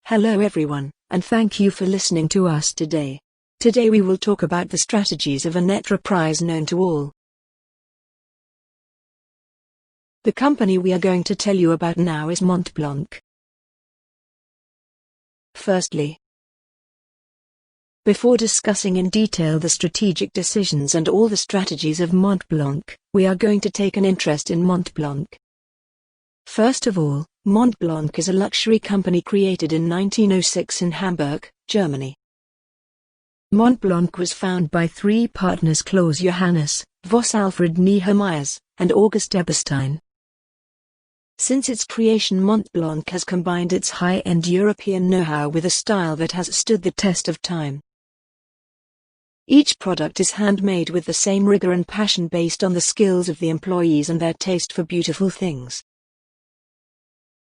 Hello everyone, and thank you for listening to us today. Today we will talk about the strategies of an enterprise known to all. The company we are going to tell you about now is Montblanc. Firstly, before discussing in detail the strategic decisions and all the strategies of Montblanc, we are going to take an interest in Montblanc. First of all, Montblanc is a luxury company created in 1906 in Hamburg, Germany. Montblanc was founded by three partners: Klaus Johannes, Voss Alfred Nehemias, and August Eberstein. Since its creation, Montblanc has combined its high-end European know-how with a style that has stood the test of time. Each product is handmade with the same rigor and passion based on the skills of the employees and their taste for beautiful things.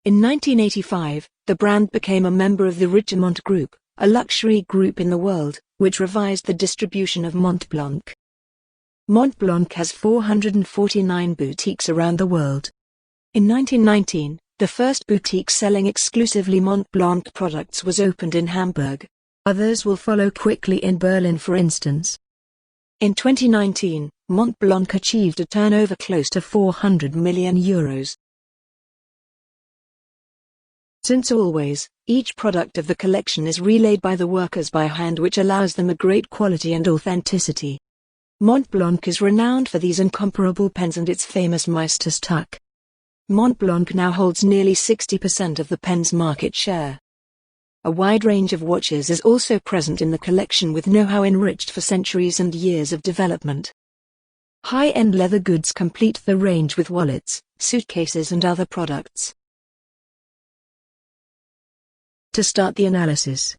In 1985, the brand became a member of the Richemont Group, a luxury group in the world, which revised the distribution of Montblanc. Montblanc has 449 boutiques around the world. In 1919, the first boutique selling exclusively Montblanc products was opened in Hamburg. Others will follow quickly in Berlin, for instance. In 2019, Montblanc achieved a turnover close to €400 million. Since always, each product of the collection is relayed by the workers by hand, which allows them a great quality and authenticity. Montblanc is renowned for these incomparable pens and its famous Meister's tuck. Montblanc now holds nearly 60% of the pen's market share. A wide range of watches is also present in the collection, with know-how enriched for centuries and years of development. High-end leather goods complete the range with wallets, suitcases and other products. To start the analysis,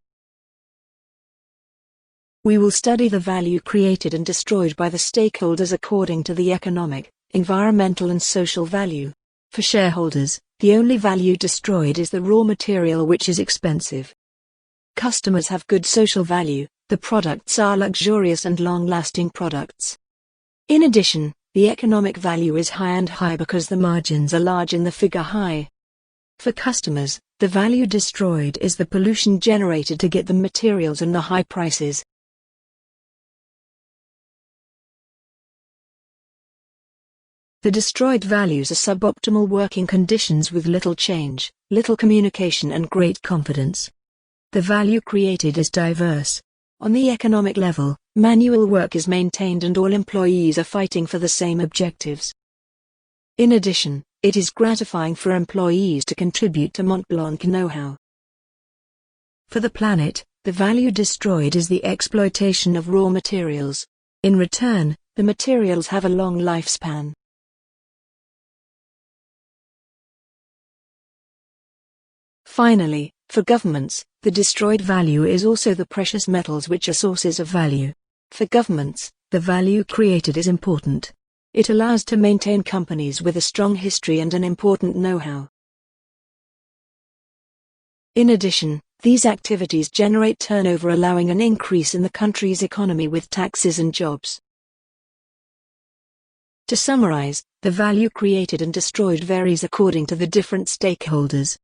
we will study the value created and destroyed by the stakeholders according to the economic, environmental and social value. For shareholders, the only value destroyed is the raw material, which is expensive. Customers have good social value, the products are luxurious and long-lasting products. In addition, the economic value is high and high because the margins are large and the figure high. For customers, the value destroyed is the pollution generated to get the materials and the high prices. The destroyed values are suboptimal working conditions with little change, little communication and great confidence. The value created is diverse. On the economic level, manual work is maintained and all employees are fighting for the same objectives. In addition, it is gratifying for employees to contribute to Montblanc know-how. For the planet, the value destroyed is the exploitation of raw materials. In return, the materials have a long lifespan. Finally, for governments, the destroyed value is also the precious metals, which are sources of value. For governments, the value created is important. It allows to maintain companies with a strong history and an important know-how. In addition, these activities generate turnover, allowing an increase in the country's economy with taxes and jobs. To summarize, the value created and destroyed varies according to the different stakeholders.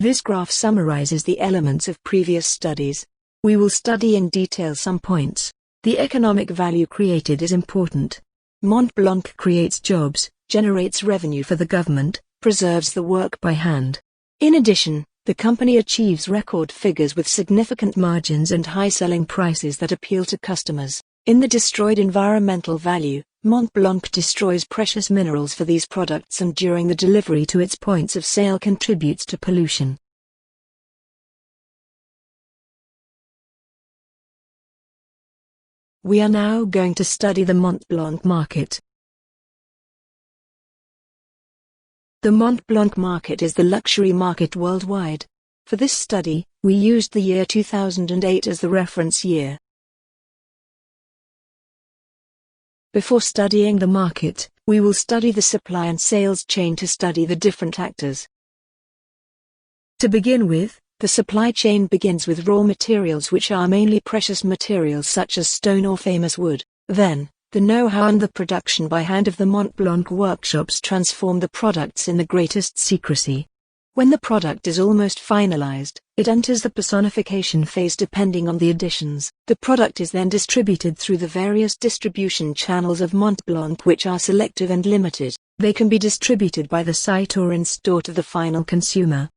This graph summarizes the elements of previous studies. We will study in detail some points. The economic value created is important. Montblanc creates jobs, generates revenue for the government, preserves the work by hand. In addition, the company achieves record figures with significant margins and high selling prices that appeal to customers. In the destroyed environmental value, Montblanc destroys precious minerals for these products and during the delivery to its points of sale contributes to pollution. We are now going to study the Montblanc market. The Montblanc market is the luxury market worldwide. For this study, we used the year 2008 as the reference year. Before studying the market, we will study the supply and sales chain to study the different actors. To begin with, the supply chain begins with raw materials, which are mainly precious materials such as stone or famous wood. Then, The know-how and the production by hand of the Montblanc workshops transform the products in the greatest secrecy. When the product is almost finalized, it enters the personification phase depending on the additions. The product is then distributed through the various distribution channels of Montblanc, which are selective and limited. They can be distributed by the site or in store to the final consumer.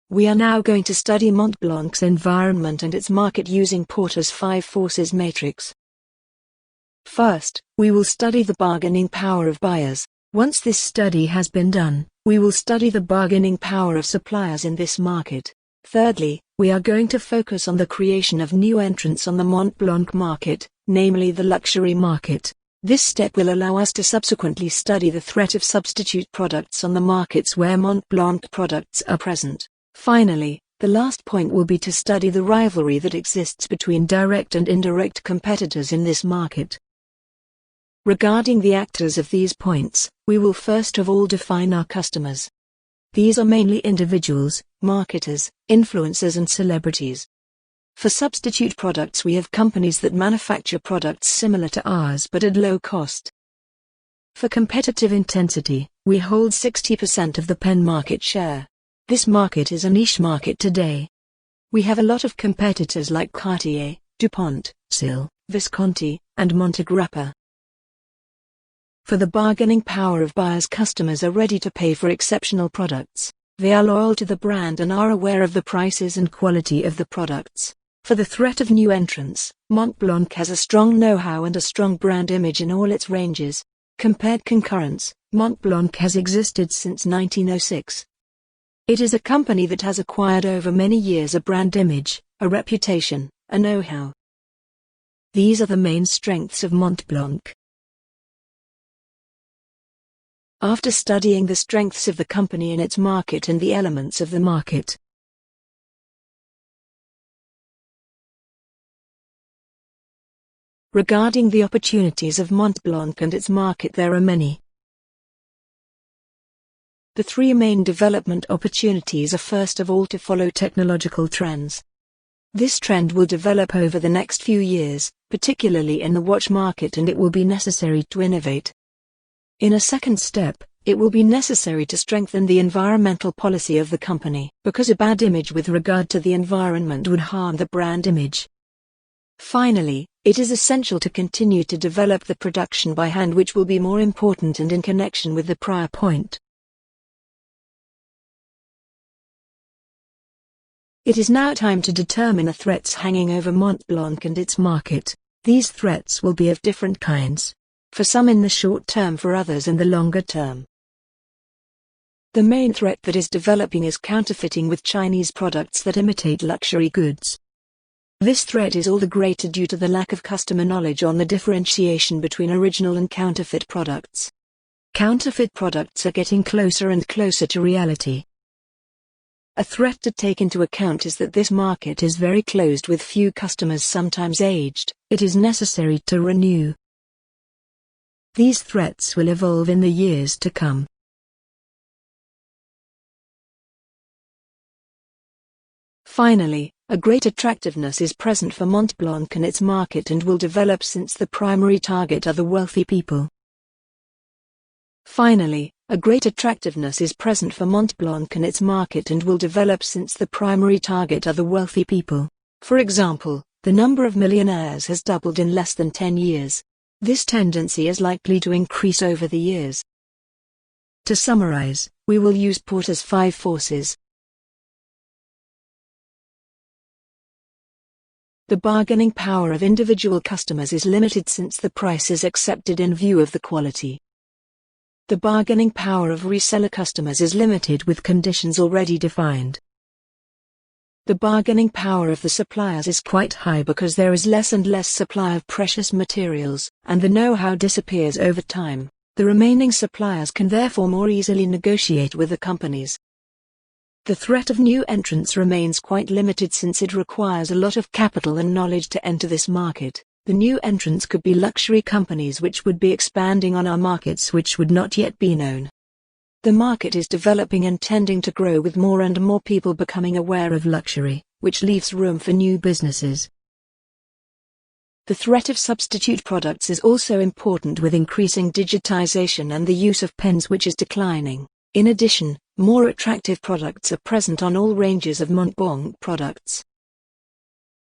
We are now going to study Montblanc's environment and its market using Porter's 5 forces matrix. First, we will study the bargaining power of buyers. Once this study has been done, we will study the bargaining power of suppliers in this market. Thirdly, we are going to focus on the creation of new entrants on the Montblanc market, namely the luxury market. This step will allow us to subsequently study the threat of substitute products on the markets where Montblanc products are present. Finally, the last point will be to study the rivalry that exists between direct and indirect competitors in this market. Regarding the actors of these points, we will first of all define our customers. These are mainly individuals, marketers, influencers and celebrities. For substitute products we have companies that manufacture products similar to ours but at low cost. For competitive intensity, we hold 60% of the pen market share. This market is a niche market today. We have a lot of competitors like Cartier, DuPont, Sil, Visconti, and Montegrappa. For the bargaining power of buyers, customers are ready to pay for exceptional products. They are loyal to the brand and are aware of the prices and quality of the products. For the threat of new entrants, Montblanc has a strong know-how and a strong brand image in all its ranges. Compared concurrents, Montblanc has existed since 1906. It is a company that has acquired over many years a brand image, a reputation, a know-how. These are the main strengths of Montblanc. After studying the strengths of the company in its market and the elements of the market, regarding the opportunities of Montblanc and its market, there are many. The 3 main development opportunities are first of all to follow technological trends. This trend will develop over the next few years, particularly in the watch market, and it will be necessary to innovate. In a second step, it will be necessary to strengthen the environmental policy of the company, because a bad image with regard to the environment would harm the brand image. Finally, it is essential to continue to develop the production by hand, which will be more important and in connection with the prior point. It is now time to determine the threats hanging over Montblanc and its market. These threats will be of different kinds. For some in the short term, for others in the longer term. The main threat that is developing is counterfeiting with Chinese products that imitate luxury goods. This threat is all the greater due to the lack of customer knowledge on the differentiation between original and counterfeit products. Counterfeit products are getting closer and closer to reality. A threat to take into account is that this market is very closed with few customers, sometimes aged. It is necessary to renew. These threats will evolve in the years to come. Finally, a great attractiveness is present for Montblanc and its market and will develop since the primary target are the wealthy people. Finally, a great attractiveness is present for Montblanc and its market and will develop since the primary target are the wealthy people. For example, the number of millionaires has doubled in less than 10 years. This tendency is likely to increase over the years. To summarize, we will use Porter's 5 forces. The bargaining power of individual customers is limited since the price is accepted in view of the quality. The bargaining power of reseller customers is limited with conditions already defined. The bargaining power of the suppliers is quite high because there is less and less supply of precious materials, and the know-how disappears over time. The remaining suppliers can therefore more easily negotiate with the companies. The threat of new entrants remains quite limited since it requires a lot of capital and knowledge to enter this market. The new entrants could be luxury companies which would be expanding on our markets which would not yet be known. The market is developing and tending to grow with more and more people becoming aware of luxury, which leaves room for new businesses. The threat of substitute products is also important with increasing digitization and the use of pens which is declining. In addition, more attractive products are present on all ranges of Montblanc products.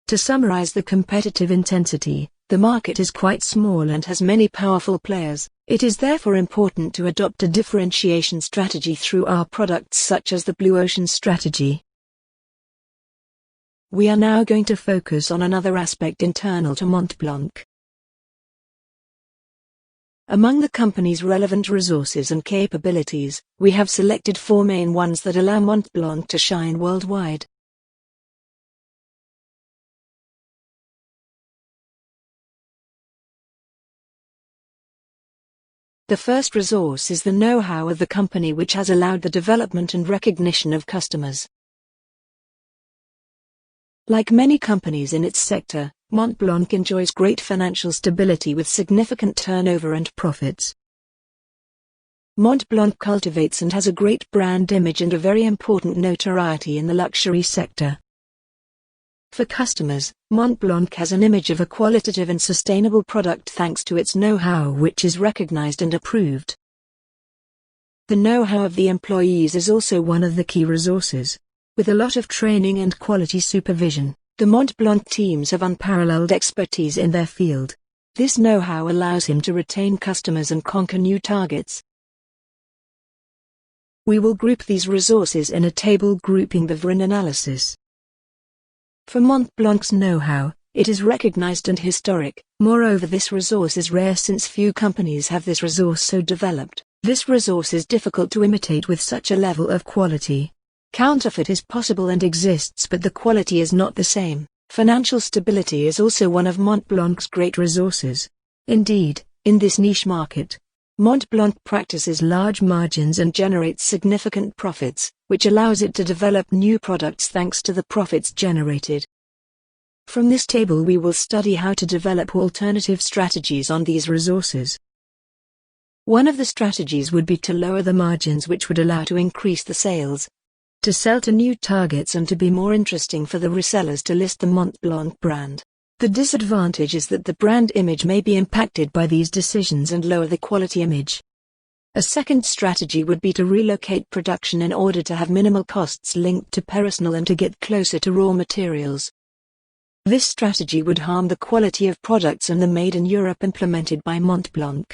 To summarize the competitive intensity, the market is quite small and has many powerful players. It is therefore important to adopt a differentiation strategy through our products such as the Blue Ocean strategy. We are now going to focus on another aspect internal to Montblanc. Among the company's relevant resources and capabilities, we have selected 4 main ones that allow Montblanc to shine worldwide. The first resource is the know-how of the company, which has allowed the development and recognition of customers. Like many companies in its sector, Montblanc enjoys great financial stability with significant turnover and profits. Montblanc cultivates and has a great brand image and a very important notoriety in the luxury sector. For customers, Montblanc has an image of a qualitative and sustainable product thanks to its know-how, which is recognized and approved. The know-how of the employees is also one of the key resources. With a lot of training and quality supervision, the Montblanc teams have unparalleled expertise in their field. This know-how allows him to retain customers and conquer new targets. We will group these resources in a table grouping the VRIN analysis. For Montblanc's know-how, it is recognized and historic. Moreover, this resource is rare since few companies have this resource so developed. This resource is difficult to imitate with such a level of quality. Counterfeit is possible and exists, but the quality is not the same. Financial stability is also one of Montblanc's great resources. Indeed, in this niche market, Montblanc practices large margins and generates significant profits, which allows it to develop new products thanks to the profits generated. From this table we will study how to develop alternative strategies on these resources. One of the strategies would be to lower the margins, which would allow to increase the sales, to sell to new targets, and to be more interesting for the resellers to list the Montblanc brand. The disadvantage is that the brand image may be impacted by these decisions and lower the quality image. A second strategy would be to relocate production in order to have minimal costs linked to personnel and to get closer to raw materials. This strategy would harm the quality of products and the Made in Europe implemented by Montblanc.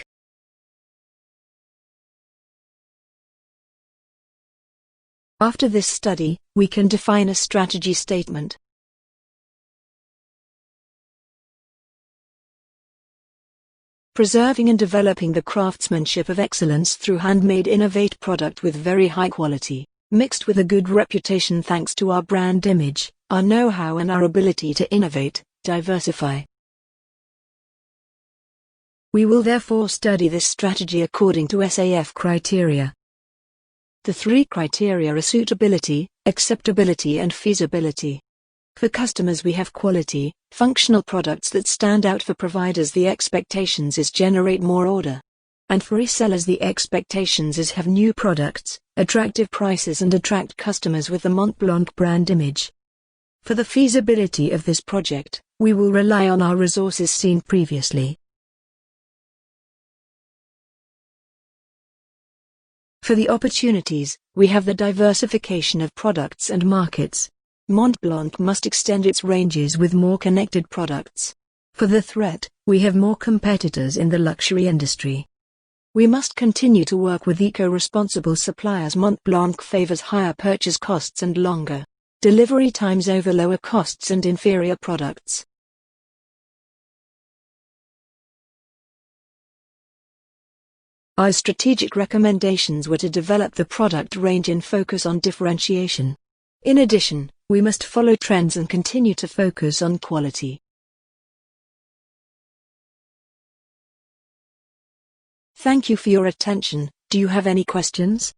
After this study, we can define a strategy statement. Preserving and developing the craftsmanship of excellence through handmade innovate product with very high quality, mixed with a good reputation thanks to our brand image, our know-how and our ability to innovate, diversify. We will therefore study this strategy according to SAF criteria. The 3 criteria are suitability, acceptability and feasibility. For customers we have quality, functional products that stand out. For providers the expectations is generate more order. And for resellers the expectations is have new products, attractive prices and attract customers with the Montblanc brand image. For the feasibility of this project, we will rely on our resources seen previously. For the opportunities, we have the diversification of products and markets. Montblanc must extend its ranges with more connected products. For the threat, we have more competitors in the luxury industry. We must continue to work with eco-responsible suppliers. Montblanc favors higher purchase costs and longer delivery times over lower costs and inferior products. Our strategic recommendations were to develop the product range and focus on differentiation. In addition, we must follow trends and continue to focus on quality. Thank you for your attention. Do you have any questions?